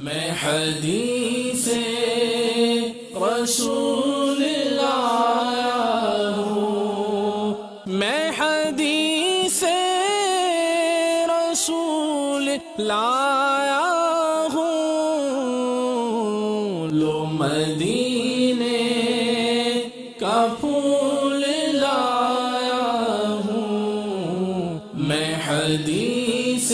میں حدیث رسول لایا ہوں، میں حدیث رسول لایا ہوں، لو مدینے کا پھول لایا ہوں، میں حدیث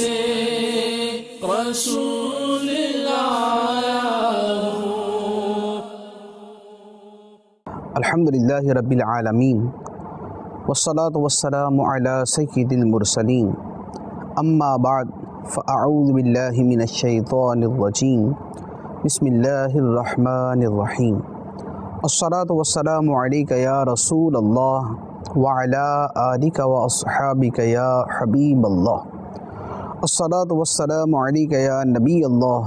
رسول لایا ہوں۔ الحمدللہ رب العالمین والصلاة والسلام علی سید المرسلین، اما بعد فاعوذ باللہ من الشیطان الرجیم، بسم اللہ الرحمن الرحیم۔ الصلاة والسلام علیک یا رسول اللہ وعلی آلک واصحابک یا حبیب اللہ۔ الصلاة والسلام علیک یا نبی اللہ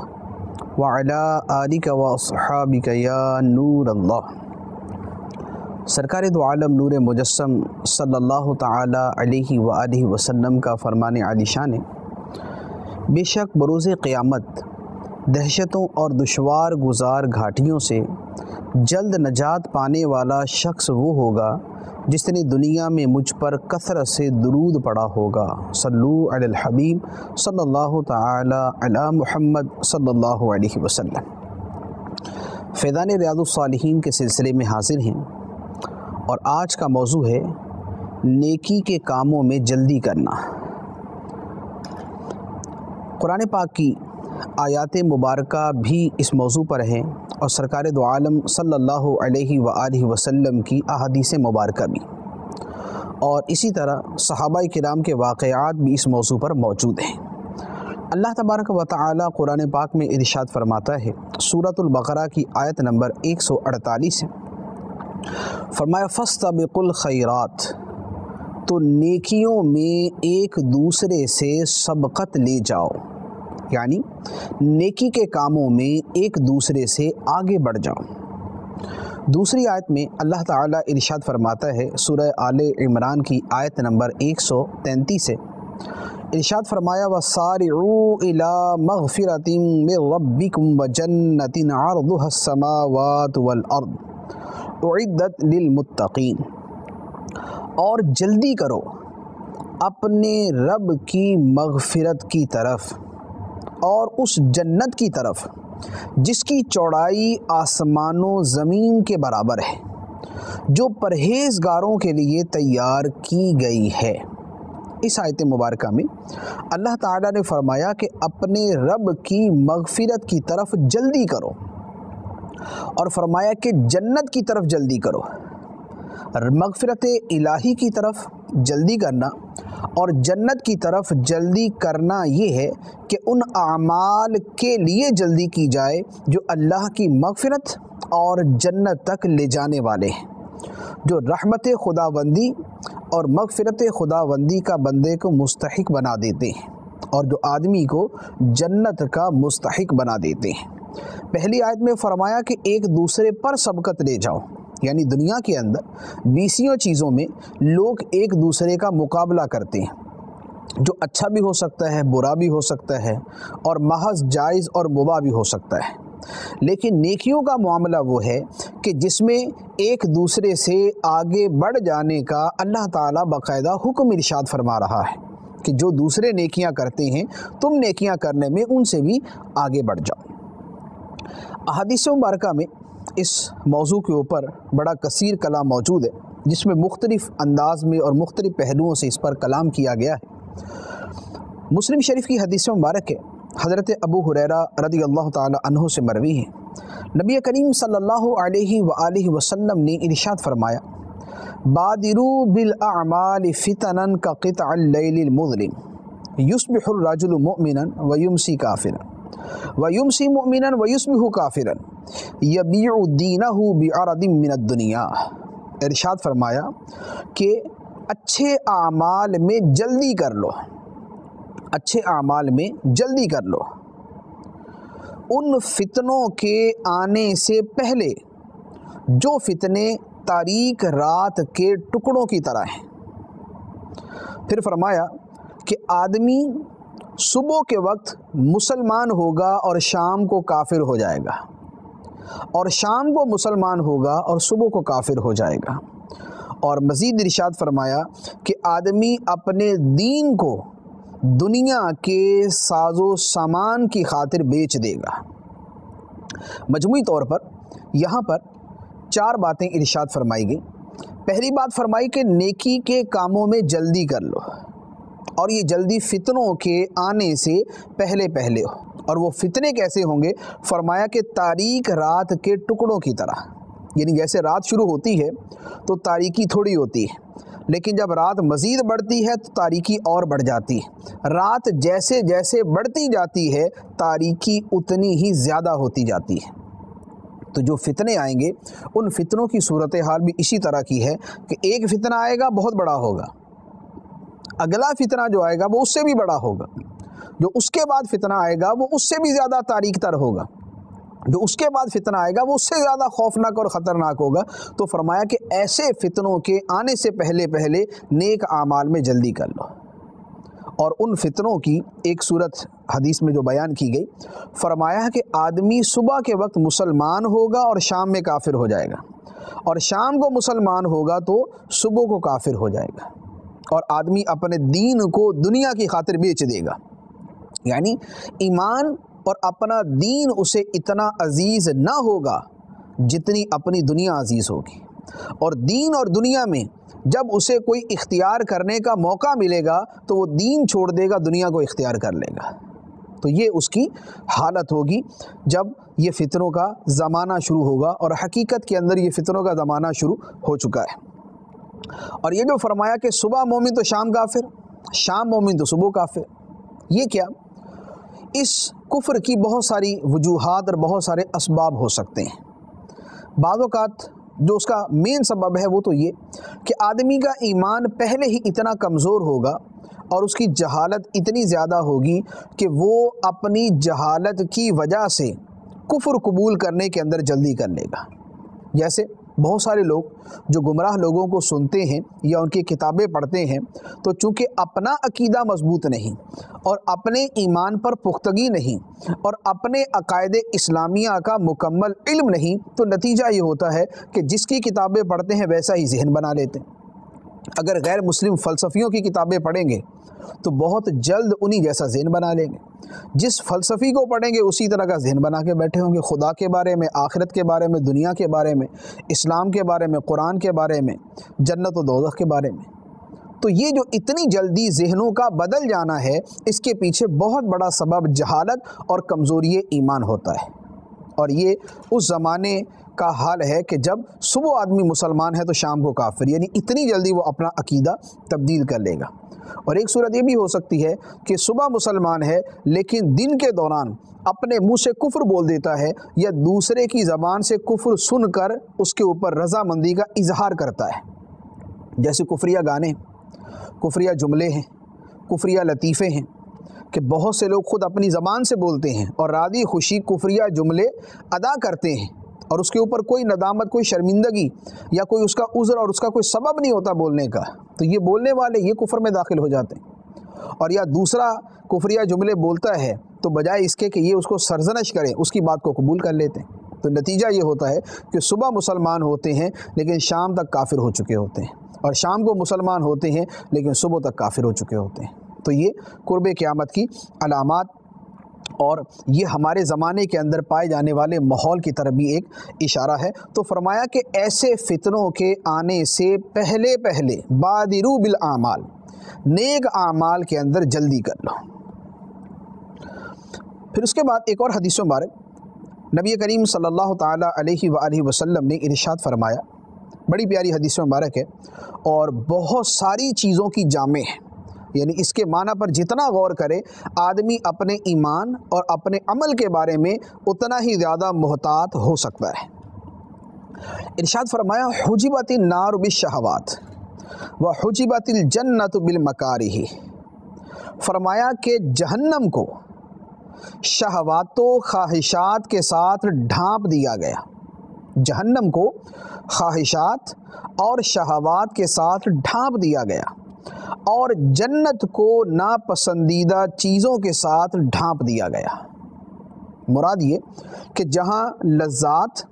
وعلی آلک واصحابک یا نور اللہ۔ سرکار دو عالم نور مجسم صلی اللہ تعالی علیہ وآلہ وسلم کا فرمان عالی شان ہے، بے شک بروز قیامت دہشتوں اور دشوار گزار گھاٹیوں سے جلد نجات پانے والا شخص وہ ہوگا جس نے دنیا میں مجھ پر کثرت سے درود پڑھا ہوگا۔ صلو علی الحبیب صلی اللہ تعالی علی محمد صلی اللہ علیہ وسلم۔ فیضان ریاض الصالحین کے سلسلے میں حاضر ہیں، اور آج کا موضوع ہے نیکی کے کاموں میں جلدی کرنا۔ قرآن پاک کی آیات مبارکہ بھی اس موضوع پر ہیں، اور سرکار دو عالم صلی اللہ علیہ وآلہ وسلم کی احادیث مبارکہ بھی، اور اسی طرح صحابہ کرام کے واقعات بھی اس موضوع پر موجود ہیں۔ اللہ تبارک و تعالی قرآن پاک میں ارشاد فرماتا ہے، سورۃ البقرہ کی آیت نمبر 148 ہے، فرمایا فاستبقوا الخیرات، تو نیکیوں میں ایک دوسرے سے سبقت لے جاؤ، یعنی نیکی کے کاموں میں ایک دوسرے سے آگے بڑھ جاؤ۔ دوسری آیت میں اللہ تعالیٰ ارشاد فرماتا ہے، سورہ آل عمران کی آیت نمبر 133 سے ارشاد فرمایا وَسَارِعُوا إِلَىٰ مَغْفِرَةٍ مِّن رَبِّكُمْ وَجَنَّةٍ عَرْضُهَا السَّمَاوَاتُ وَالْأَرْضُ أُعِدَّتْ لِلْمُتَّقِينَ، اور جلدی کرو اپنے رب کی مغفرت کی طرف اور اس جنت کی طرف جس کی چوڑائی آسمان و زمین کے برابر ہے، جو پرہیزگاروں کے لیے تیار کی گئی ہے۔ اس آیت مبارکہ میں اللہ تعالیٰ نے فرمایا کہ اپنے رب کی مغفرت کی طرف جلدی کرو، اور فرمایا کہ جنت کی طرف جلدی کرو۔ مغفرت الہی کی طرف جلدی کرنا اور جنت کی طرف جلدی کرنا یہ ہے کہ ان اعمال کے لیے جلدی کی جائے جو اللہ کی مغفرت اور جنت تک لے جانے والے ہیں، جو رحمت خداوندی اور مغفرت خداوندی کا بندے کو مستحق بنا دیتے ہیں، اور جو آدمی کو جنت کا مستحق بنا دیتے ہیں۔ پہلی آیت میں فرمایا کہ ایک دوسرے پر سبقت لے جاؤ، یعنی دنیا کے اندر بیسیوں چیزوں میں لوگ ایک دوسرے کا مقابلہ کرتے ہیں، جو اچھا بھی ہو سکتا ہے، برا بھی ہو سکتا ہے، اور محض جائز اور مباح بھی ہو سکتا ہے۔ لیکن نیکیوں کا معاملہ وہ ہے کہ جس میں ایک دوسرے سے آگے بڑھ جانے کا اللہ تعالیٰ باقاعدہ حکم ارشاد فرما رہا ہے کہ جو دوسرے نیکیاں کرتے ہیں تم نیکیاں کرنے میں ان سے بھی آگے بڑھ جاؤ۔ احادیث مبارکہ میں اس موضوع کے اوپر بڑا کثیر کلام موجود ہے، جس میں مختلف انداز میں اور مختلف پہلوؤں سے اس پر کلام کیا گیا ہے۔ مسلم شریف کی حدیث مبارک ہے، حضرت ابو ہریرہ رضی اللہ تعالی عنہ سے مروی ہے، نبی کریم صلی اللہ علیہ وآلہ وسلم نے ارشاد فرمایا بادروا بالاعمال فتنا كقطع اللیل المظلم یصبح الرجل مؤمنا ویمسی کافرا ویمسی مؤمنا ویصبح کافرا یبیع دینہ بعرض من الدنیا۔ ارشاد فرمایا کہ اچھے اعمال میں جلدی کر لو، اچھے اعمال میں جلدی کر لو، ان فتنوں کے آنے سے پہلے جو فتنے تاریک رات کے ٹکڑوں کی طرح ہیں۔ پھر فرمایا کہ آدمی صبح کے وقت مسلمان ہوگا اور شام کو کافر ہو جائے گا، اور شام کو مسلمان ہوگا اور صبح کو کافر ہو جائے گا۔ اور مزید ارشاد فرمایا کہ آدمی اپنے دین کو دنیا کے ساز و سامان کی خاطر بیچ دے گا۔ مجموعی طور پر یہاں پر 4 باتیں ارشاد فرمائی گئی۔ پہلی بات فرمائی کہ نیکی کے کاموں میں جلدی کر لو، اور یہ جلدی فتنوں کے آنے سے پہلے پہلے ہو۔ اور وہ فتنے کیسے ہوں گے؟ فرمایا کہ تاریک رات کے ٹکڑوں کی طرح، یعنی جیسے رات شروع ہوتی ہے تو تاریکی تھوڑی ہوتی ہے، لیکن جب رات مزید بڑھتی ہے تو تاریکی اور بڑھ جاتی ہے۔ رات جیسے جیسے بڑھتی جاتی ہے تاریکی اتنی ہی زیادہ ہوتی جاتی ہے۔ تو جو فتنے آئیں گے ان فتنوں کی صورتحال بھی اسی طرح کی ہے کہ ایک فتنہ آئے گا بہت بڑا ہوگا، اگلا فتنہ جو آئے گا وہ اس سے بھی بڑا ہوگا، جو اس کے بعد فتنہ آئے گا وہ اس سے بھی زیادہ تاریک تر ہوگا، جو اس کے بعد فتنہ آئے گا وہ اس سے زیادہ خوفناک اور خطرناک ہوگا۔ تو فرمایا کہ ایسے فتنوں کے آنے سے پہلے پہلے نیک اعمال میں جلدی کر لو۔ اور ان فتنوں کی ایک صورت حدیث میں جو بیان کی گئی، فرمایا کہ آدمی صبح کے وقت مسلمان ہوگا اور شام میں کافر ہو جائے گا، اور شام کو مسلمان ہوگا تو صبح کو کافر ہو جائے گا، اور آدمی اپنے دین کو دنیا کی خاطر بیچ دے گا۔ یعنی ایمان اور اپنا دین اسے اتنا عزیز نہ ہوگا جتنی اپنی دنیا عزیز ہوگی، اور دین اور دنیا میں جب اسے کوئی اختیار کرنے کا موقع ملے گا تو وہ دین چھوڑ دے گا، دنیا کو اختیار کر لے گا۔ تو یہ اس کی حالت ہوگی جب یہ فتنوں کا زمانہ شروع ہوگا، اور حقیقت کے اندر یہ فتنوں کا زمانہ شروع ہو چکا ہے۔ اور یہ جو فرمایا کہ صبح مومن تو شام کافر، شام مومن تو صبح کافر، یہ کیا؟ اس کفر کی بہت ساری وجوہات اور بہت سارے اسباب ہو سکتے ہیں۔ بعض اوقات جو اس کا مین سبب ہے وہ تو یہ کہ آدمی کا ایمان پہلے ہی اتنا کمزور ہوگا اور اس کی جہالت اتنی زیادہ ہوگی کہ وہ اپنی جہالت کی وجہ سے کفر قبول کرنے کے اندر جلدی کر لے گا۔ جیسے بہت سارے لوگ جو گمراہ لوگوں کو سنتے ہیں یا ان کی کتابیں پڑھتے ہیں، تو چونکہ اپنا عقیدہ مضبوط نہیں اور اپنے ایمان پر پختگی نہیں اور اپنے عقائد اسلامیہ کا مکمل علم نہیں، تو نتیجہ یہ ہوتا ہے کہ جس کی کتابیں پڑھتے ہیں ویسا ہی ذہن بنا لیتے ہیں۔ اگر غیر مسلم فلسفیوں کی کتابیں پڑھیں گے تو بہت جلد انہی جیسا ذہن بنا لیں گے۔ جس فلسفی کو پڑھیں گے اسی طرح کا ذہن بنا کے بیٹھے ہوں گے، خدا کے بارے میں، آخرت کے بارے میں، دنیا کے بارے میں، اسلام کے بارے میں، قرآن کے بارے میں، جنت و دوزخ کے بارے میں۔ تو یہ جو اتنی جلدی ذہنوں کا بدل جانا ہے، اس کے پیچھے بہت بڑا سبب جہالت اور کمزوری ایمان ہوتا ہے۔ اور یہ اس زمانے کا حال ہے کہ جب صبح آدمی مسلمان ہے تو شام کو کافر، یعنی اتنی جلدی وہ اپنا عقیدہ تبدیل کر لے گا۔ اور ایک صورت یہ بھی ہو سکتی ہے کہ صبح مسلمان ہے لیکن دن کے دوران اپنے منہ سے کفر بول دیتا ہے، یا دوسرے کی زبان سے کفر سن کر اس کے اوپر رضامندی کا اظہار کرتا ہے۔ جیسے کفریہ گانے، کفریہ جملے ہیں، کفریہ لطیفے ہیں کہ بہت سے لوگ خود اپنی زبان سے بولتے ہیں اور راضی خوشی کفریہ جملے ادا کرتے ہیں، اور اس کے اوپر کوئی ندامت، کوئی شرمندگی یا کوئی اس کا عذر اور اس کا کوئی سبب نہیں ہوتا بولنے کا، تو یہ بولنے والے یہ کفر میں داخل ہو جاتے ہیں۔ اور یا دوسرا کفریہ جملے بولتا ہے تو بجائے اس کے کہ یہ اس کو سرزنش کریں، اس کی بات کو قبول کر لیتے ہیں۔ تو نتیجہ یہ ہوتا ہے کہ صبح مسلمان ہوتے ہیں لیکن شام تک کافر ہو چکے ہوتے ہیں، اور شام کو مسلمان ہوتے ہیں لیکن صبح تک کافر ہو چکے ہوتے ہیں۔ تو یہ قرب قیامت کی علامات اور یہ ہمارے زمانے کے اندر پائے جانے والے ماحول کی طرف بھی ایک اشارہ ہے۔ تو فرمایا کہ ایسے فتنوں کے آنے سے پہلے پہلے بادروا بالاعمال، نیک اعمال کے اندر جلدی کر لو۔ پھر اس کے بعد ایک اور حدیث مبارک نبی کریم صلی اللہ تعالیٰ علیہ وآلہ وسلم نے ارشاد فرمایا، بڑی پیاری حدیث مبارک ہے اور بہت ساری چیزوں کی جامع ہے، یعنی اس کے معنی پر جتنا غور کرے آدمی اپنے ایمان اور اپنے عمل کے بارے میں اتنا ہی زیادہ محتاط ہو سکتا ہے۔ ارشاد فرمایا، حجبت النار بالشہوات وحجبت الجنت بالمکارہ۔ فرمایا کہ جہنم کو شہوات و خواہشات کے ساتھ ڈھانپ دیا گیا، جہنم کو خواہشات اور شہوات کے ساتھ ڈھانپ دیا گیا، اور جنت کو ناپسندیدہ چیزوں کے ساتھ ڈھانپ دیا گیا۔ مراد یہ کہ جہاں لذات،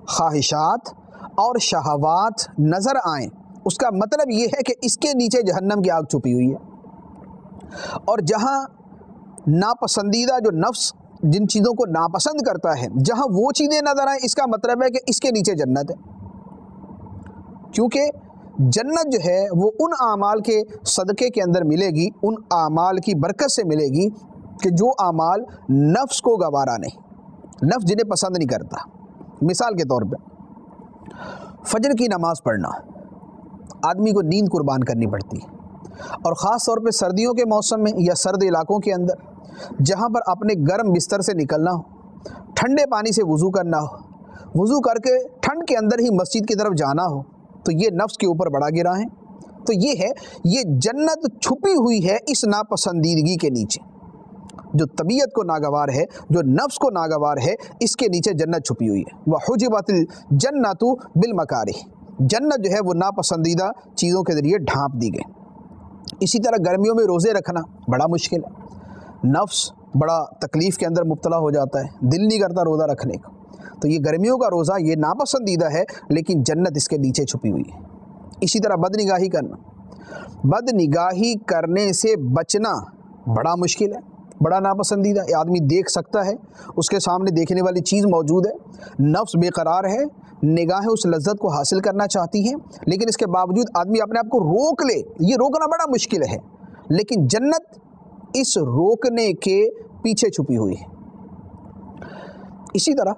خواہشات اور شہوات نظر آئیں، اس کا مطلب یہ ہے کہ اس کے نیچے جہنم کی آگ چھپی ہوئی ہے۔ اور جہاں ناپسندیدہ جو نفس جن چیزوں کو ناپسند کرتا ہے، جہاں وہ چیزیں نظر آئیں، اس کا مطلب ہے کہ اس کے نیچے جنت ہے، کیونکہ جنت جو ہے وہ ان اعمال کے صدقے کے اندر ملے گی، ان اعمال کی برکت سے ملے گی کہ جو اعمال نفس کو گوارا نہیں، نفس جنہیں پسند نہیں کرتا۔ مثال کے طور پہ فجر کی نماز پڑھنا، آدمی کو نیند قربان کرنی پڑتی ہے، اور خاص طور پہ سردیوں کے موسم میں یا سرد علاقوں کے اندر جہاں پر اپنے گرم بستر سے نکلنا ہو، ٹھنڈے پانی سے وضو کرنا ہو، وضو کر کے ٹھنڈ کے اندر ہی مسجد کی طرف جانا ہو، تو یہ نفس کے اوپر بڑا گرا ہے۔ تو یہ ہے، یہ جنت چھپی ہوئی ہے اس ناپسندیدگی کے نیچے، جو طبیعت کو ناگوار ہے، جو نفس کو ناگوار ہے، اس کے نیچے جنت چھپی ہوئی ہے۔ وَحُجِبَتِ الْجَنَّةُ بِالْمَكَارِهِ، جنت جو ہے وہ ناپسندیدہ چیزوں کے ذریعے ڈھانپ دی گئی۔ اسی طرح گرمیوں میں روزے رکھنا بڑا مشکل ہے، نفس بڑا تکلیف کے اندر مبتلا ہو جاتا ہے، دل نہیں کرتا روزہ رکھنے کا، تو یہ گرمیوں کا روزہ یہ ناپسندیدہ ہے، لیکن جنت اس کے نیچے چھپی ہوئی ہے۔ اسی طرح بد نگاہی کرنا، بد نگاہی کرنے سے بچنا بڑا مشکل ہے، بڑا ناپسندیدہ۔ آدمی دیکھ سکتا ہے، اس کے سامنے دیکھنے والی چیز موجود ہے، نفس بے قرار ہے، نگاہیں اس لذت کو حاصل کرنا چاہتی ہیں، لیکن اس کے باوجود آدمی اپنے آپ کو روک لے، یہ روکنا بڑا مشکل ہے، لیکن جنت اس روکنے کے پیچھے چھپی ہوئی ہے۔ اسی طرح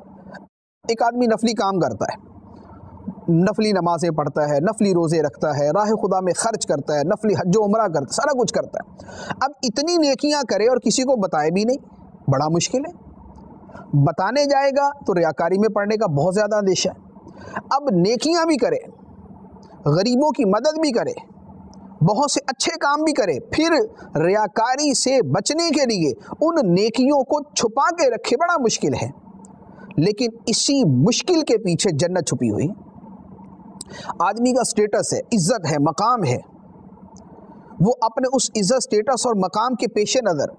ایک آدمی نفلی کام کرتا ہے، نفلی نمازیں پڑھتا ہے، نفلی روزے رکھتا ہے، راہ خدا میں خرچ کرتا ہے، نفلی حج و عمرہ کرتا ہے، سارا کچھ کرتا ہے۔ اب اتنی نیکیاں کرے اور کسی کو بتائے بھی نہیں، بڑا مشکل ہے۔ بتانے جائے گا تو ریاکاری میں پڑنے کا بہت زیادہ اندیشہ ہے۔ اب نیکیاں بھی کرے، غریبوں کی مدد بھی کرے، بہت سے اچھے کام بھی کرے، پھر ریاکاری سے بچنے کے لیے ان نیکیوں کو چھپا کے رکھے، بڑا مشکل ہے۔ لیکن اسی مشکل کے پیچھے جنت چھپی ہوئی۔ آدمی کا سٹیٹس ہے، عزت ہے، مقام ہے، وہ اپنے اس عزت، سٹیٹس اور مقام کے پیش نظر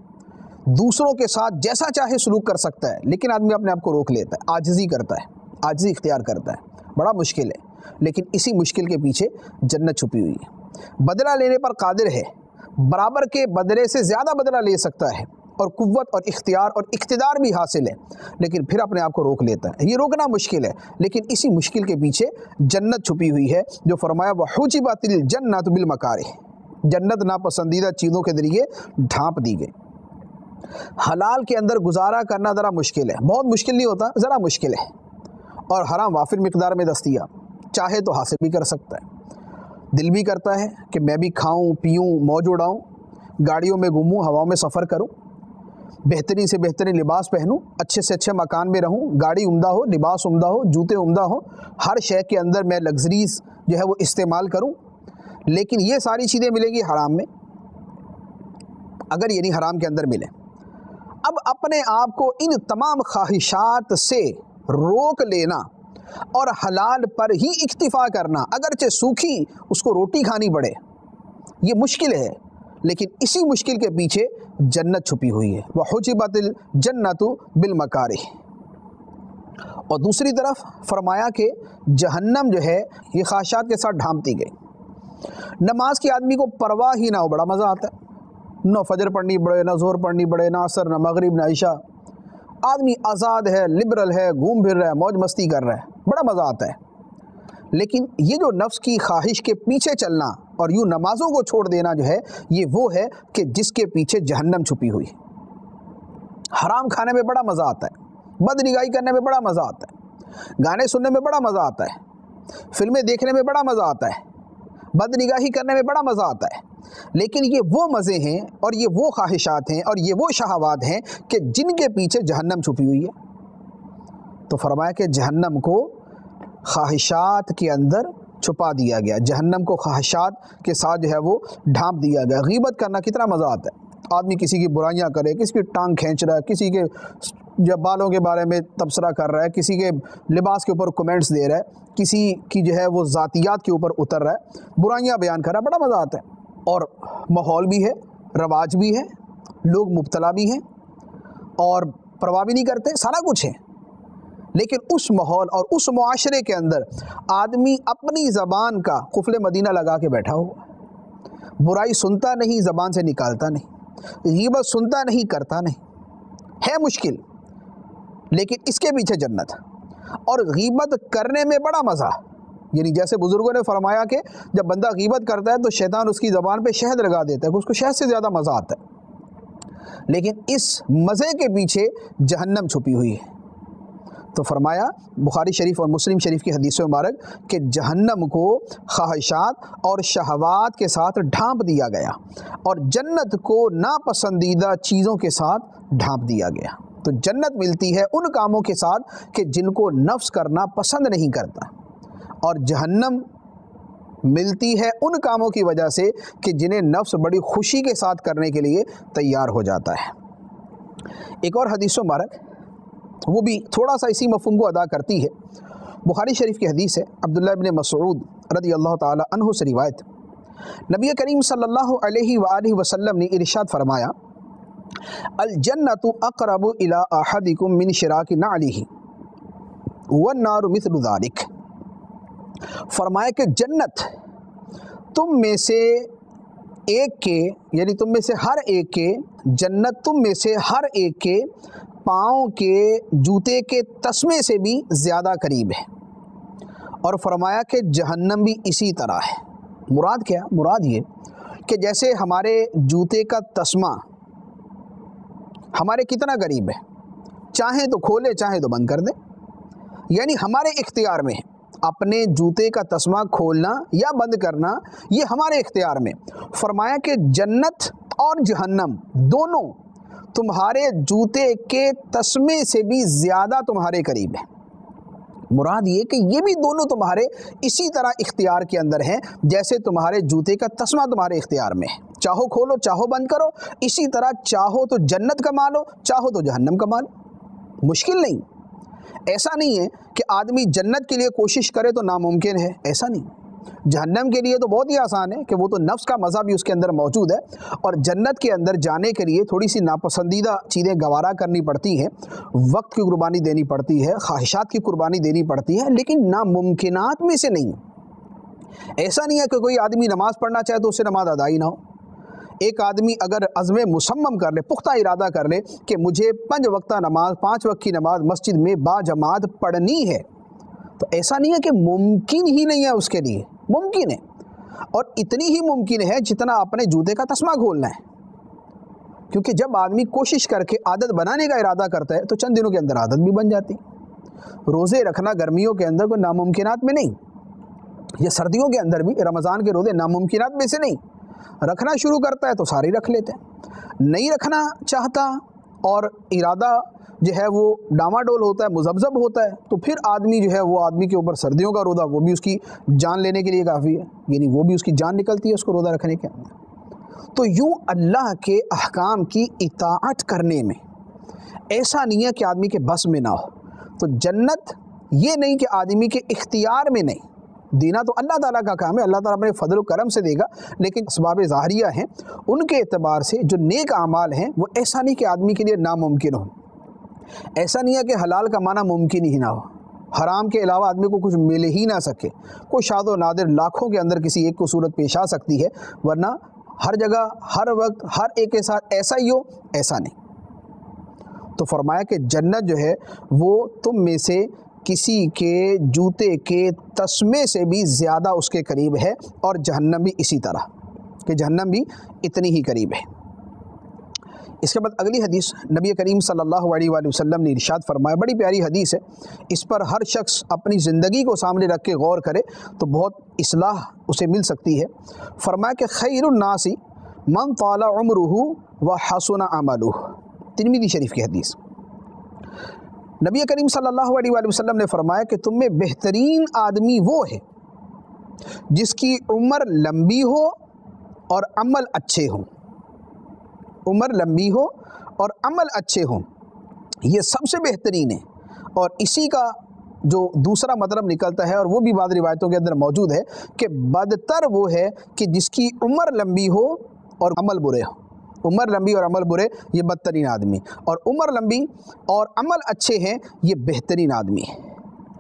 دوسروں کے ساتھ جیسا چاہے سلوک کر سکتا ہے، لیکن آدمی اپنے آپ کو روک لیتا ہے، عاجزی کرتا ہے، عاجزی اختیار کرتا ہے، بڑا مشکل ہے۔ لیکن اسی مشکل کے پیچھے جنت چھپی ہوئی ہے۔ بدلہ لینے پر قادر ہے، برابر کے بدلے سے زیادہ بدلہ لے سکتا ہے، اور قوت اور اختیار اور اقتدار بھی حاصل ہے، لیکن پھر اپنے آپ کو روک لیتا ہے۔ یہ روکنا مشکل ہے، لیکن اسی مشکل کے پیچھے جنت چھپی ہوئی ہے، جو فرمایا وَحُجِبَتِ الْجَنَّةُ بِالْمَكَارِهِ، جنت ناپسندیدہ چیزوں کے ذریعے ڈھانپ دی گئی۔ حلال کے اندر گزارا کرنا ذرا مشکل ہے، بہت مشکل نہیں ہوتا، ذرا مشکل ہے، اور حرام وافر مقدار میں دستیاب، چاہے تو حاصل بھی کر سکتا ہے۔ دل بھی کرتا ہے کہ میں بھی کھاؤں پیوں، موج اڑاؤں، گاڑیوں میں گھوموں، ہواؤں میں سفر کروں، بہترین سے بہترین لباس پہنوں، اچھے سے اچھے مکان میں رہوں، گاڑی عمدہ ہو، لباس عمدہ ہو، جوتے عمدہ ہو، ہر شے کے اندر میں لگژریز جو ہے وہ استعمال کروں، لیکن یہ ساری چیزیں ملیں گی حرام میں، اگر یعنی حرام کے اندر ملے۔ اب اپنے آپ کو ان تمام خواہشات سے روک لینا اور حلال پر ہی اکتفا کرنا، اگرچہ سوکھی اس کو روٹی کھانی پڑے، یہ مشکل ہے، لیکن اسی مشکل کے پیچھے جنت چھپی ہوئی ہے۔ وَحُجِبَتِ الْجَنَّةُ بِالْمَكَارِهِ، اور دوسری طرف فرمایا کہ جہنم جو ہے یہ خواہشات کے ساتھ ڈھانپتی گئی۔ نماز کی آدمی کو پرواہ ہی نہ ہو، بڑا مزہ آتا ہے، نہ فجر پڑھنی پڑے، نہ ظہر پڑھنی پڑے، نہ عصر، نہ مغرب، نہ عشاء، آدمی آزاد ہے، لبرل ہے، گھوم پھر رہا ہے، موج مستی کر رہا ہے، بڑا مزہ آتا ہے۔ لیکن یہ جو نفس کی خواہش کے پیچھے چلنا اور یوں نمازوں کو چھوڑ دینا جو ہے، یہ وہ ہے کہ جس کے پیچھے جہنم چھپی ہوئی۔ حرام کھانے میں بڑا مزہ آتا ہے، بد نگاہی کرنے میں بڑا مزہ آتا ہے، گانے سننے میں بڑا مزہ آتا ہے، فلمیں دیکھنے میں بڑا مزہ آتا ہے، بد نگاہی کرنے میں بڑا مزہ آتا ہے، لیکن یہ وہ مزے ہیں اور یہ وہ خواہشات ہیں اور یہ وہ شہوات ہیں کہ جن کے پیچھے جہنم چھپی ہوئی ہے۔ تو فرمایا کہ جہنم کو خواہشات کے اندر چھپا دیا گیا، جہنم کو خواہشات کے ساتھ جو ہے وہ ڈھانپ دیا گیا۔ غیبت کرنا کتنا مزہ آتا ہے، آدمی کسی کی برائیاں کرے، کسی کی ٹانگ کھینچ رہا ہے، کسی کے جو بالوں کے بارے میں تبصرہ کر رہا ہے، کسی کے لباس کے اوپر کمنٹس دے رہا ہے، کسی کی جو ہے وہ ذاتیات کے اوپر اتر رہا ہے، برائیاں بیان کر رہا ہے، بڑا مزہ آتا ہے۔ اور ماحول بھی ہے، رواج بھی ہے، لوگ مبتلا بھی ہیں اور پرواہ بھی نہیں کرتے، سارا کچھ ہے، لیکن اس ماحول اور اس معاشرے کے اندر آدمی اپنی زبان کا قفل مدینہ لگا کے بیٹھا ہوا، برائی سنتا نہیں، زبان سے نکالتا نہیں، غیبت سنتا نہیں، کرتا نہیں، ہے مشکل، لیکن اس کے پیچھے جنت، اور غیبت کرنے میں بڑا مزہ، یعنی جیسے بزرگوں نے فرمایا کہ جب بندہ غیبت کرتا ہے تو شیطان اس کی زبان پہ شہد لگا دیتا ہے کہ اس کو شہد سے زیادہ مزہ آتا ہے، لیکن اس مزے کے پیچھے جہنم چھپی ہوئی ہے۔ تو فرمایا بخاری شریف اور مسلم شریف کی حدیث مبارک کہ جہنم کو خواہشات اور شہوات کے ساتھ ڈھانپ دیا گیا اور جنت کو ناپسندیدہ چیزوں کے ساتھ ڈھانپ دیا گیا۔ تو جنت ملتی ہے ان کاموں کے ساتھ کہ جن کو نفس کرنا پسند نہیں کرتا، اور جہنم ملتی ہے ان کاموں کی وجہ سے کہ جنہیں نفس بڑی خوشی کے ساتھ کرنے کے لیے تیار ہو جاتا ہے۔ ایک اور حدیث مبارک وہ بھی تھوڑا سا اسی مفہوم کو ادا کرتی ہے، بخاری شریف کی حدیث ہے، عبداللہ بن مسعود رضی اللہ تعالی عنہ سے روایت، نبی کریم صلی اللہ علیہ وآلہ وسلم نے ارشاد فرمایا، الجنت اقرب الی احدکم من شراک نعلہ والنار مثل ذلک۔ فرمایا کہ جنت تم میں سے ایک کے، یعنی تم میں سے ہر ایک کے، جنت تم میں سے ہر ایک کے پاؤں کے جوتے کے تسمے سے بھی زیادہ قریب ہے، اور فرمایا کہ جہنم بھی اسی طرح ہے۔ مراد کیا؟ مراد یہ کہ جیسے ہمارے جوتے کا تسمہ ہمارے کتنا قریب ہے، چاہیں تو کھولے چاہیں تو بند کر دیں، یعنی ہمارے اختیار میں ہے، اپنے جوتے کا تسمہ کھولنا یا بند کرنا یہ ہمارے اختیار میں۔ فرمایا کہ جنت اور جہنم دونوں تمہارے جوتے کے تسمے سے بھی زیادہ تمہارے قریب ہے۔ مراد یہ کہ یہ بھی دونوں تمہارے اسی طرح اختیار کے اندر ہیں جیسے تمہارے جوتے کا تسمہ تمہارے اختیار میں ہے، چاہو کھولو چاہو بند کرو، اسی طرح چاہو تو جنت کما لو چاہو تو جہنم کما لو، مشکل نہیں۔ ایسا نہیں ہے کہ آدمی جنت کے لیے کوشش کرے تو ناممکن ہے، ایسا نہیں، جہنم کے لیے تو بہت ہی آسان ہے کہ وہ تو نفس کا مزہ بھی اس کے اندر موجود ہے، اور جنت کے اندر جانے کے لیے تھوڑی سی ناپسندیدہ چیزیں گوارا کرنی پڑتی ہیں، وقت کی قربانی دینی پڑتی ہے، خواہشات کی قربانی دینی پڑتی ہے، لیکن ناممکنات میں سے نہیں۔ ایسا نہیں ہے کہ کوئی آدمی نماز پڑھنا چاہے تو اسے نماز ادا ہی نہ ہو۔ ایک آدمی اگر عزم مصمم کر لے، پختہ ارادہ کر لے کہ مجھے 5 وقتہ نماز، 5 وقت کی نماز مسجد میں با جماعت پڑھنی ہے، تو ایسا نہیں ہے کہ ممکن ہی نہیں ہے، اس کے لیے ممکن ہے، اور اتنی ہی ممکن ہے جتنا اپنے جوتے کا تسمہ کھولنا ہے، کیونکہ جب آدمی کوشش کر کے عادت بنانے کا ارادہ کرتا ہے تو چند دنوں کے اندر عادت بھی بن جاتی۔ روزے رکھنا گرمیوں کے اندر کوئی ناممکنات میں نہیں، یہ سردیوں کے اندر بھی رمضان کے روزے ناممکنات میں سے نہیں، رکھنا شروع کرتا ہے تو سارے رکھ لیتے ہیں، نہیں رکھنا چاہتا اور ارادہ جو ہے وہ ڈاماڈول ہوتا ہے، مذبذب ہوتا ہے، تو پھر آدمی جو ہے وہ آدمی کے اوپر سردیوں کا روزہ وہ بھی اس کی جان لینے کے لیے کافی ہے، یعنی وہ بھی اس کی جان نکلتی ہے اس کو روزہ رکھنے کے اندر۔ تو یوں اللہ کے احکام کی اطاعت کرنے میں ایسا نہیں ہے کہ آدمی کے بس میں نہ ہو۔ تو جنت یہ نہیں کہ آدمی کے اختیار میں نہیں، دینا تو اللہ تعالیٰ کا کام ہے، اللہ تعالیٰ اپنے فضل و کرم سے دے گا، لیکن اسباب ظاہریہ ہیں ان کے اعتبار سے جو نیک اعمال ہیں وہ ایسا نہیں کہ آدمی کے لیے ناممکن ہو، ایسا نہیں ہے کہ حلال کمانا ممکن ہی نہ ہو، حرام کے علاوہ آدمی کو کچھ مل ہی نہ سکے، کوئی شاذ و نادر لاکھوں کے اندر کسی ایک کو صورت پیش آ سکتی ہے، ورنہ ہر جگہ ہر وقت ہر ایک کے ساتھ ایسا ہی ہو، ایسا نہیں۔ تو فرمایا کہ جنت جو ہے وہ تم میں سے کسی کے جوتے کے تسمے سے بھی زیادہ اس کے قریب ہے، اور جہنم بھی اسی طرح کہ جہنم بھی اتنی ہی قریب ہے۔ اس کے بعد اگلی حدیث نبی کریم صلی اللہ علیہ وآلہ وسلم نے ارشاد فرمایا، بڑی پیاری حدیث ہے، اس پر ہر شخص اپنی زندگی کو سامنے رکھ کے غور کرے تو بہت اصلاح اسے مل سکتی ہے۔ فرمایا کہ خیر الناس من طال عمرہ وحسن عملہ، ترمذی شریف کی حدیث۔ نبی کریم صلی اللہ علیہ وآلہ وسلم نے فرمایا کہ تم میں بہترین آدمی وہ ہے جس کی عمر لمبی ہو اور عمل اچھے ہوں، عمر لمبی ہو اور عمل اچھے ہوں، یہ سب سے بہترین ہے، اور اسی کا جو دوسرا مطلب نکلتا ہے، اور وہ بھی بعض روایتوں کے اندر موجود ہے، کہ بدتر وہ ہے کہ جس کی عمر لمبی ہو اور عمل برے ہو۔ عمر لمبی اور عمل برے، یہ بدترین آدمی، اور عمر لمبی اور عمل اچھے ہیں، یہ بہترین آدمی ہے۔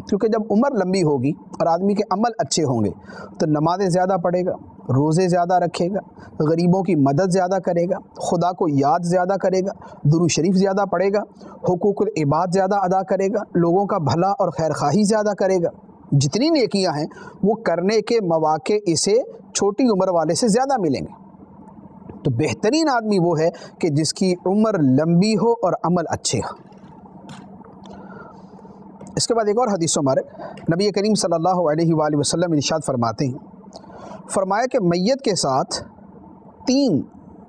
کیونکہ جب عمر لمبی ہوگی اور آدمی کے عمل اچھے ہوں گے تو نمازیں زیادہ پڑھے گا، روزے زیادہ رکھے گا، غریبوں کی مدد زیادہ کرے گا، خدا کو یاد زیادہ کرے گا، درود شریف زیادہ پڑھے گا، حقوق العباد زیادہ ادا کرے گا، لوگوں کا بھلا اور خیر خواہی زیادہ کرے گا۔ جتنی نیکیاں ہیں وہ کرنے کے مواقع اسے چھوٹی عمر والے سے زیادہ ملیں گے۔ تو بہترین آدمی وہ ہے کہ جس کی عمر لمبی ہو اور عمل اچھے ہو۔ اس کے بعد ایک اور حدیث مبارک نبی کریم صلی اللہ علیہ وآلہ وسلم ارشاد فرماتے ہیں، فرمایا کہ میت کے ساتھ 3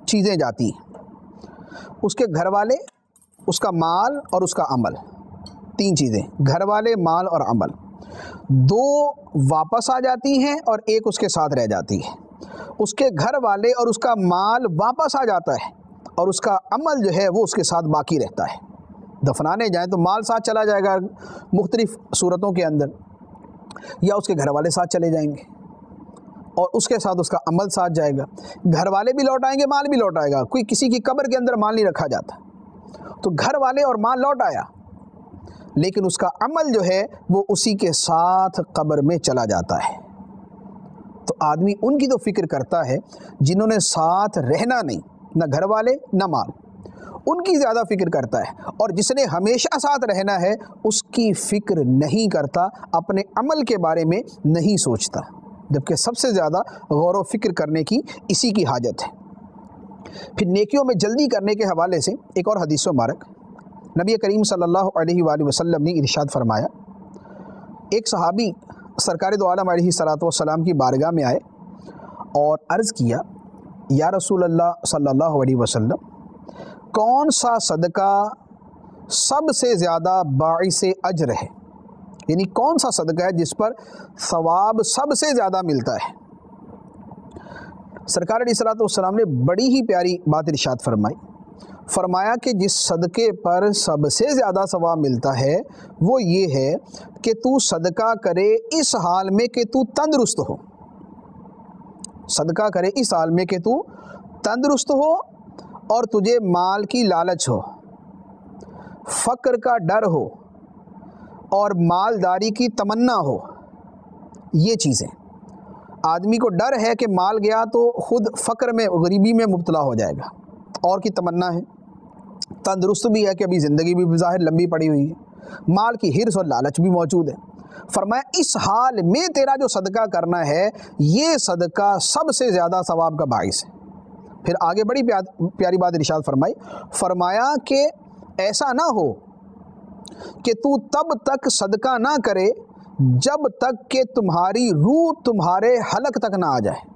چیزیں جاتی ہیں، اس کے گھر والے، اس کا مال اور اس کا عمل۔ 3 چیزیں، گھر والے، مال اور عمل۔ 2 واپس آ جاتی ہیں اور 1 اس کے ساتھ رہ جاتی ہے۔ اس کے گھر والے اور اس کا مال واپس آ جاتا ہے اور اس کا عمل جو ہے وہ اس کے ساتھ باقی رہتا ہے۔ دفنانے جائیں تو مال ساتھ چلا جائے گا مختلف صورتوں کے اندر، یا اس کے گھر والے ساتھ چلے جائیں گے اور اس کے ساتھ اس کا عمل ساتھ جائے گا۔ گھر والے بھی لوٹ آئیں گے، مال بھی لوٹ آئے گا۔ کوئی کسی کی قبر کے اندر مال نہیں رکھا جاتا، تو گھر والے اور مال لوٹ آیا، لیکن اس کا عمل جو ہے وہ اسی کے ساتھ قبر میں چلا جاتا ہے۔ تو آدمی ان کی تو فکر کرتا ہے جنہوں نے ساتھ رہنا نہیں، نہ گھر والے نہ مال، ان کی زیادہ فکر کرتا ہے، اور جس نے ہمیشہ ساتھ رہنا ہے اس کی فکر نہیں کرتا، اپنے عمل کے بارے میں نہیں سوچتا، جبکہ سب سے زیادہ غور و فکر کرنے کی اسی کی حاجت ہے۔ پھر نیکیوں میں جلدی کرنے کے حوالے سے ایک اور حدیث مبارک نبی کریم صلی اللہ علیہ وآلہ وسلم نے ارشاد فرمایا، ایک صحابی سرکار دو عالم علیہ الصلوۃ والسلام کی بارگاہ میں آئے اور عرض کیا، یا رسول اللہ صلی اللہ علیہ وسلم، کون سا صدقہ سب سے زیادہ باعث اجر ہے؟ یعنی کون سا صدقہ ہے جس پر ثواب سب سے زیادہ ملتا ہے؟ سرکار علیہ الصلوۃ والسلام نے بڑی ہی پیاری بات ارشاد فرمائی، فرمایا کہ جس صدقے پر سب سے زیادہ ثواب ملتا ہے وہ یہ ہے کہ تو صدقہ کرے اس حال میں کہ تو تندرست ہو۔ صدقہ کرے اس حال میں کہ تو تندرست ہو اور تجھے مال کی لالچ ہو، فقر کا ڈر ہو اور مالداری کی تمنا ہو۔ یہ چیزیں، آدمی کو ڈر ہے کہ مال گیا تو خود فقر میں، غریبی میں مبتلا ہو جائے گا، اور کی تمنا ہے، تندرست بھی ہے کہ ابھی زندگی بھی بظاہر لمبی پڑی ہوئی ہے، مال کی حرص اور لالچ بھی موجود ہے۔ فرمایا اس حال میں تیرا جو صدقہ کرنا ہے یہ صدقہ سب سے زیادہ ثواب کا باعث ہے۔ پھر آگے بڑی پیاری بات ارشاد فرمائی، فرمایا کہ ایسا نہ ہو کہ تو تب تک صدقہ نہ کرے جب تک کہ تمہاری روح تمہارے حلق تک نہ آ جائے،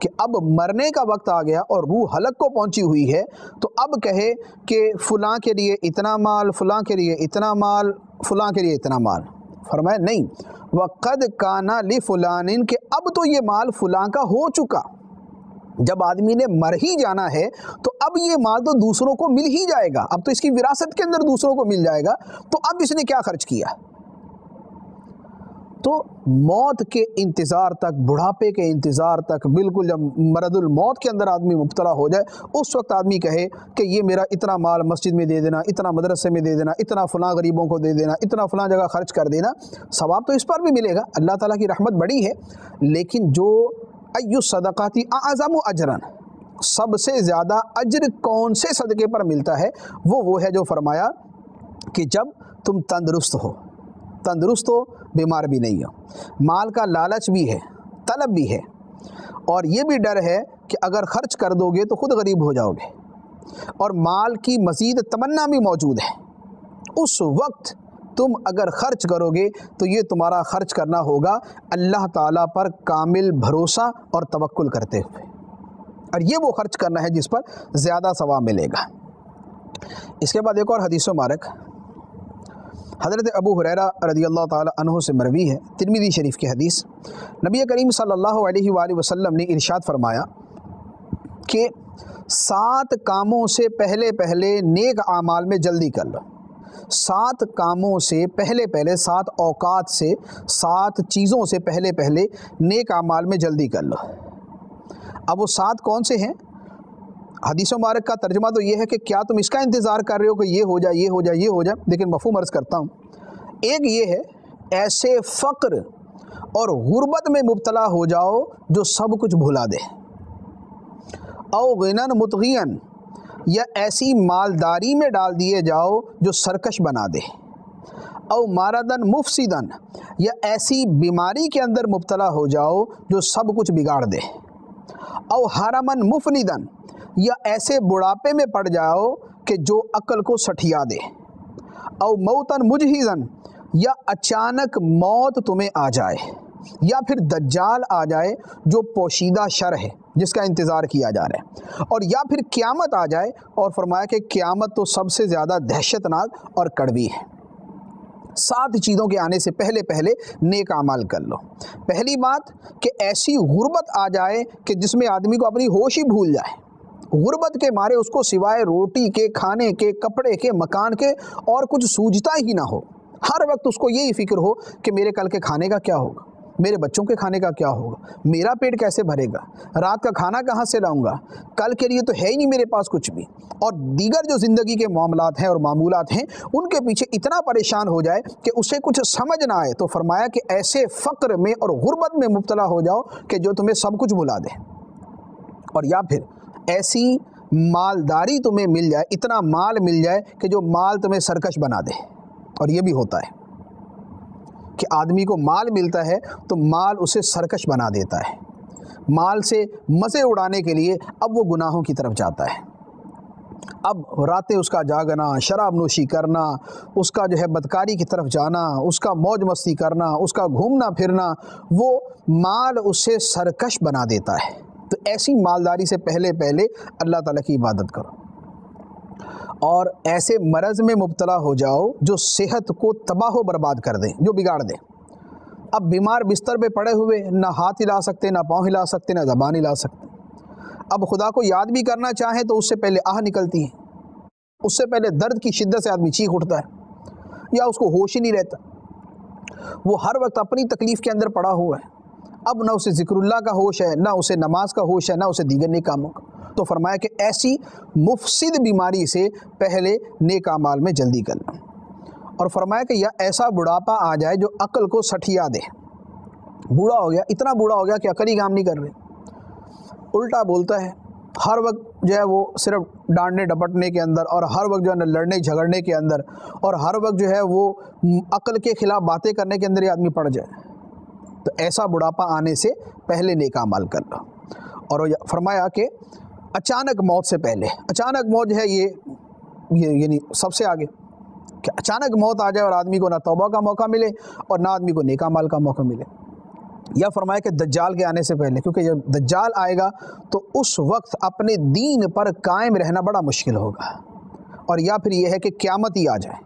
کہ اب مرنے کا وقت آ گیا اور روح حلق کو پہنچی ہوئی ہے تو اب کہے کہ فلاں کے لیے اتنا مال، فلاں کے لیے اتنا مال، فلاں کے لیے اتنا مال۔ فرمایا نہیں، وَقَدْ كَانَ لِفُلَانٍ، کہ اب تو یہ مال فلاں کا ہو چکا۔ جب آدمی نے مر ہی جانا ہے تو اب یہ مال تو دوسروں کو مل ہی جائے گا، اب تو اس کی وراثت کے اندر دوسروں کو مل جائے گا، تو اب اس نے کیا خرچ کیا؟ تو موت کے انتظار تک، بڑھاپے کے انتظار تک، بالکل جب مرض الموت کے اندر آدمی مبتلا ہو جائے اس وقت آدمی کہے کہ یہ میرا اتنا مال مسجد میں دے دینا، اتنا مدرسے میں دے دینا، اتنا فلاں غریبوں کو دے دینا، اتنا فلاں جگہ خرچ کر دینا، ثواب تو اس پر بھی ملے گا، اللہ تعالیٰ کی رحمت بڑی ہے، لیکن جو ای الصدقات اعظم اجرا، سب سے زیادہ اجر کون سے صدقے پر ملتا ہے؟ وہ ہے جو فرمایا کہ جب تم تندرست ہو، تندرست ہو، بیمار بھی نہیں ہو، مال کا لالچ بھی ہے، طلب بھی ہے، اور یہ بھی ڈر ہے کہ اگر خرچ کر دو گے تو خود غریب ہو جاؤ گے، اور مال کی مزید تمنا بھی موجود ہے۔ اس وقت تم اگر خرچ کرو گے تو یہ تمہارا خرچ کرنا ہوگا اللہ تعالیٰ پر کامل بھروسہ اور توکل کرتے ہوئے، اور یہ وہ خرچ کرنا ہے جس پر زیادہ ثواب ملے گا۔ اس کے بعد ایک اور حدیث مبارک حضرت ابو ہریرہ رضی اللہ تعالی عنہ سے مروی ہے، ترمذی شریف کی حدیث، نبی کریم صلی اللہ علیہ وآلہ وسلم نے ارشاد فرمایا کہ 7 کاموں سے پہلے نیک اعمال میں جلدی کر لو، 7 کاموں سے پہلے 7 اوقات سے 7 چیزوں سے پہلے نیک اعمال میں جلدی کر لو۔ اب وہ 7 کون سے ہیں؟ حدیث مبارک کا ترجمہ تو یہ ہے کہ کیا تم اس کا انتظار کر رہے ہو کہ یہ ہو جائے یہ ہو جائے یہ ہو جائے، لیکن مفہوم عرض کرتا ہوں۔ ایک یہ ہے ایسے فقر اور غربت میں مبتلا ہو جاؤ جو سب کچھ بھلا دے، او غنن مطغین، یا ایسی مالداری میں ڈال دیے جاؤ جو سرکش بنا دے، او ماردن مفسدن، یا ایسی بیماری کے اندر مبتلا ہو جاؤ جو سب کچھ بگاڑ دے، او حرمن مفندن، یا ایسے بڑھاپے میں پڑ جاؤ کہ جو عقل کو سٹھیا دے، او موتن مجہزن، یا اچانک موت تمہیں آ جائے، یا پھر دجال آ جائے جو پوشیدہ شر ہے جس کا انتظار کیا جا رہا ہے، اور یا پھر قیامت آ جائے، اور فرمایا کہ قیامت تو سب سے زیادہ دہشت ناک اور کڑوی ہے۔ 7 چیزوں کے آنے سے پہلے نیک اعمال کر لو۔ پہلی بات کہ ایسی غربت آ جائے کہ جس میں آدمی کو اپنی ہوش ہی بھول جائے، غربت کے مارے اس کو سوائے روٹی کے، کھانے کے، کپڑے کے، مکان کے اور کچھ سوجتا ہی نہ ہو۔ ہر وقت اس کو یہی فکر ہو کہ میرے کل کے کھانے کا کیا ہوگا، میرے بچوں کے کھانے کا کیا ہوگا، میرا پیٹ کیسے بھرے گا، رات کا کھانا کہاں سے لاؤں گا، کل کے لیے تو ہے ہی نہیں میرے پاس کچھ بھی، اور دیگر جو زندگی کے معاملات ہیں اور معمولات ہیں ان کے پیچھے اتنا پریشان ہو جائے کہ اسے کچھ سمجھ نہ آئے۔ تو فرمایا کہ ایسے فقر میں اور غربت میں مبتلا ہو جاؤ کہ جو تمہیں سب کچھ بھلا دے، اور یا پھر ایسی مالداری تمہیں مل جائے، اتنا مال مل جائے کہ جو مال تمہیں سرکش بنا دے۔ اور یہ بھی ہوتا ہے کہ آدمی کو مال ملتا ہے تو مال اسے سرکش بنا دیتا ہے، مال سے مزے اڑانے کے لیے اب وہ گناہوں کی طرف جاتا ہے۔ اب راتیں اس کا جاگنا، شراب نوشی کرنا، اس کا جو ہے بدکاری کی طرف جانا، اس کا موج مستی کرنا، اس کا گھومنا پھرنا، وہ مال اسے سرکش بنا دیتا ہے۔ تو ایسی مالداری سے پہلے اللہ تعالیٰ کی عبادت کرو، اور ایسے مرض میں مبتلا ہو جاؤ جو صحت کو تباہ و برباد کر دے، جو بگاڑ دے۔ اب بیمار بستر پہ پڑے ہوئے، نہ ہاتھ ہلا سکتے، نہ پاؤں ہلا سکتے، نہ زبان ہلا سکتے۔ اب خدا کو یاد بھی کرنا چاہیں تو اس سے پہلے آہ نکلتی ہے، اس سے پہلے درد کی شدت سے آدمی چیخ اٹھتا ہے، یا اس کو ہوش ہی نہیں رہتا، وہ ہر وقت اپنی تکلیف کے اندر پڑا ہوا ہے۔ اب نہ اسے ذکر اللہ کا ہوش ہے، نہ اسے نماز کا ہوش ہے، نہ اسے دیگر نیک کاموں کا۔ تو فرمایا کہ ایسی مفسد بیماری سے پہلے نیک اعمال میں جلدی کر لو، اور فرمایا کہ یا ایسا بڑھاپا آ جائے جو عقل کو سٹھیا دے۔ بوڑھا ہو گیا، اتنا بوڑھا ہو گیا کہ عقل ہی کام نہیں کر رہی، الٹا بولتا ہے، ہر وقت جو ہے وہ صرف ڈانٹنے ڈپٹنے کے اندر، اور ہر وقت جو ہے لڑنے جھگڑنے کے اندر، اور ہر وقت جو ہے وہ عقل کے خلاف باتیں کرنے کے اندر یہ آدمی پڑ جائے، تو ایسا بڑھاپا آنے سے پہلے نیک اعمال کر لو۔ اور فرمایا کہ اچانک موت سے پہلے، اچانک موت جو ہے یہ یعنی سب سے آگے، کہ اچانک موت آ جائے اور آدمی کو نہ توبہ کا موقع ملے اور نہ آدمی کو نیک اعمال کا موقع ملے۔ یا فرمایا کہ دجال کے آنے سے پہلے، کیونکہ جب دجال آئے گا تو اس وقت اپنے دین پر قائم رہنا بڑا مشکل ہوگا۔ اور یا پھر یہ ہے کہ قیامت ہی آ جائے،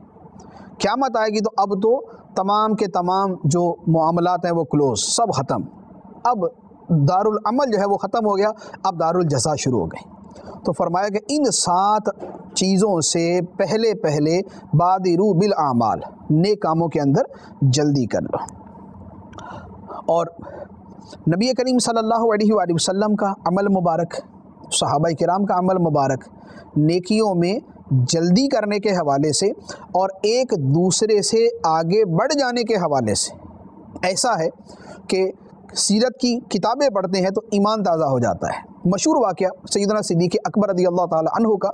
قیامت آئے گی تو اب تو تمام کے تمام جو معاملات ہیں وہ کلوز، سب ختم، اب دارالعمل جو ہے وہ ختم ہو گیا، اب دارالجزا شروع ہو گئی۔ تو فرمایا کہ ان 7 چیزوں سے پہلے بادروا بالاعمال، نیک کاموں کے اندر جلدی کر لو۔ اور نبی کریم صلی اللہ علیہ وآلہ وسلم کا عمل مبارک، صحابہ کرام کا عمل مبارک نیکیوں میں جلدی کرنے کے حوالے سے اور ایک دوسرے سے آگے بڑھ جانے کے حوالے سے ایسا ہے کہ سیرت کی کتابیں پڑھتے ہیں تو ایمان تازہ ہو جاتا ہے۔ مشہور واقعہ سیدنا صدیق اکبر رضی اللہ تعالیٰ عنہ کا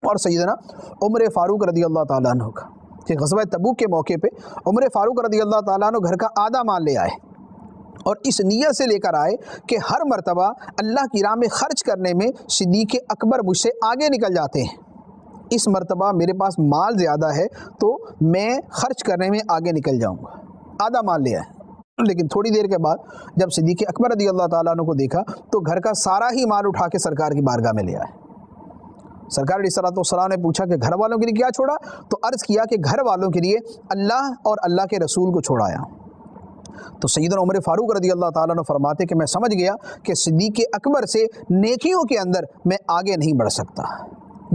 اور سیدنا عمر فاروق رضی اللہ تعالیٰ عنہ کا، کہ غزوہ تبوک کے موقع پہ عمر فاروق رضی اللہ تعالیٰ عنہ گھر کا آدھا مال لے آئے، اور اس نیت سے لے کر آئے کہ ہر مرتبہ اللہ کی راہ میں خرچ کرنے میں صدیق اکبر مجھ سے آگے نکل جاتے ہیں، اس مرتبہ میرے پاس مال زیادہ ہے تو میں خرچ کرنے میں آگے نکل جاؤں گا، آدھا مال لے آئے۔ لیکن تھوڑی دیر کے بعد جب صدیق اکبر رضی اللہ تعالیٰ عنہ کو دیکھا تو گھر کا سارا ہی مال اٹھا کے سرکار کی بارگاہ میں لے آئے۔ سرکار علیہ الصلوۃ نے پوچھا کہ گھر والوں کے لیے کیا چھوڑا؟ تو عرض کیا کہ گھر والوں کے لیے اللہ اور اللہ کے رسول کو چھوڑایا۔ تو سیدنا عمر فاروق رضی اللہ تعالیٰ عنہ فرماتے کہ میں سمجھ گیا کہ صدیق اکبر سے نیکیوں کے اندر میں آگے نہیں بڑھ سکتا،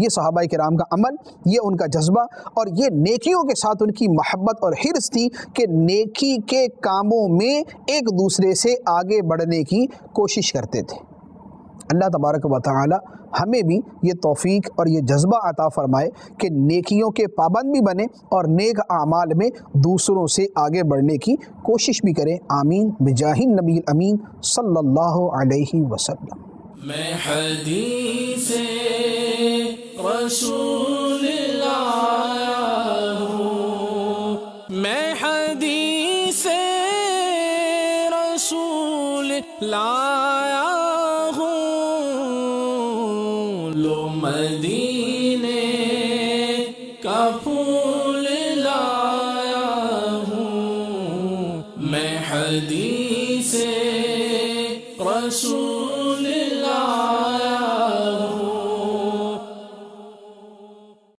یہ صحابہ کرام کا عمل، یہ ان کا جذبہ اور یہ نیکیوں کے ساتھ ان کی محبت اور حرص تھی کہ نیکی کے کاموں میں ایک دوسرے سے آگے بڑھنے کی کوشش کرتے تھے۔ اللہ تبارک و تعالی ہمیں بھی یہ توفیق اور یہ جذبہ عطا فرمائے کہ نیکیوں کے پابند بھی بنے اور نیک اعمال میں دوسروں سے آگے بڑھنے کی کوشش بھی کریں۔ آمین بجاہ النبی الامین صلی اللہ علیہ وسلم۔ میں حدیث رسول لایا ہوں، میں حدیث رسول لایا ہوں، لو مدینے کا پھول لایا ہوں، میں حدیث رسول